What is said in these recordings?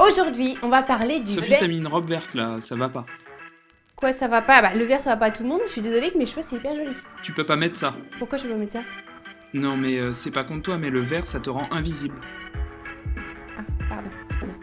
Aujourd'hui, on va parler du Sophie, vert. t'as mis une robe verte là, ça va pas. Quoi, ça va pas? Bah, le vert, ça va pas à tout le monde. Je suis désolée que mes cheveux, c'est hyper joli. Tu peux pas mettre ça. Pourquoi je peux pas mettre ça? Non mais c'est pas contre toi, mais le vert ça te rend invisible. Ah, pardon, je reviens.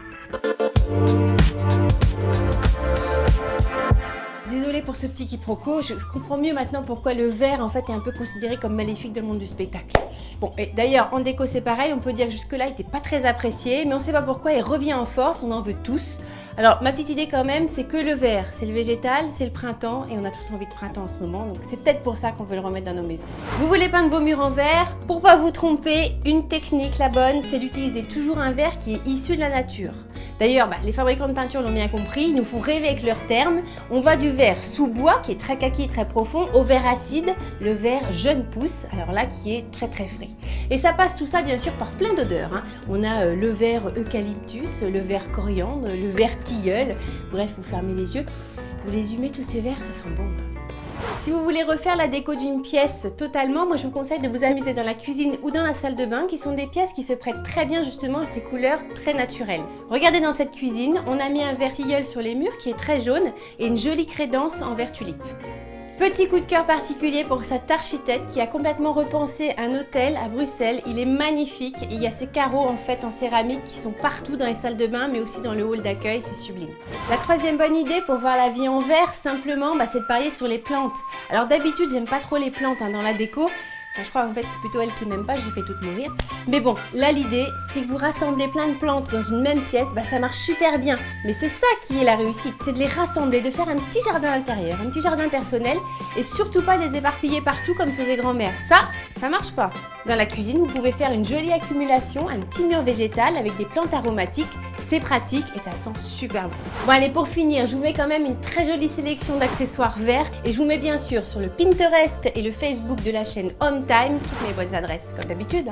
Désolée pour ce petit quiproquo, je comprends mieux maintenant pourquoi le vert en fait est un peu considéré comme maléfique dans le monde du spectacle. Bon, et d'ailleurs en déco c'est pareil, on peut dire que jusque-là il n'était pas très apprécié, mais on sait pas pourquoi il revient en force, on en veut tous. Alors ma petite idée quand même, c'est que le vert, c'est le végétal, c'est le printemps, et on a tous envie de printemps en ce moment, donc c'est peut-être pour ça qu'on veut le remettre dans nos maisons. Vous voulez peindre vos murs en vert? Pour pas vous tromper, une technique la bonne, c'est d'utiliser toujours un vert qui est issu de la nature. D'ailleurs, les fabricants de peinture l'ont bien compris, ils nous font rêver avec leurs termes. On va du vert sous bois, qui est très kaki et très profond, au vert acide, le vert jeune pousse, alors là qui est très très frais. Et ça passe tout ça bien sûr par plein d'odeurs. On a le vert eucalyptus, le vert coriandre, le vert tilleul, bref, vous fermez les yeux, vous les humez tous ces verts, ça sent bon. Si vous voulez refaire la déco d'une pièce totalement, moi je vous conseille de vous amuser dans la cuisine ou dans la salle de bain, qui sont des pièces qui se prêtent très bien justement à ces couleurs très naturelles. Regardez dans cette cuisine, on a mis un vert tilleul sur les murs qui est très jaune et une jolie crédence en vert tulipe. Petit coup de cœur particulier pour cet architecte qui a complètement repensé un hôtel à Bruxelles. Il est magnifique et il y a ces carreaux en fait en céramique qui sont partout dans les salles de bain mais aussi dans le hall d'accueil, c'est sublime. La troisième bonne idée pour voir la vie en vert simplement, c'est de parier sur les plantes. Alors d'habitude j'aime pas trop les plantes dans la déco. Je crois en fait c'est plutôt elle qui m'aime pas, j'ai fait toutes mourir. Mais bon, là l'idée c'est que vous rassemblez plein de plantes dans une même pièce, ça marche super bien. Mais c'est ça qui est la réussite, c'est de les rassembler, de faire un petit jardin intérieur, un petit jardin personnel et surtout pas les éparpiller partout comme faisait grand-mère. Ça marche pas. Dans la cuisine, vous pouvez faire une jolie accumulation, un petit mur végétal avec des plantes aromatiques, c'est pratique et ça sent super bon. Bon allez, pour finir, je vous mets quand même une très jolie sélection d'accessoires verts et je vous mets bien sûr sur le Pinterest et le Facebook de la chaîne Home Time toutes mes bonnes adresses comme d'habitude.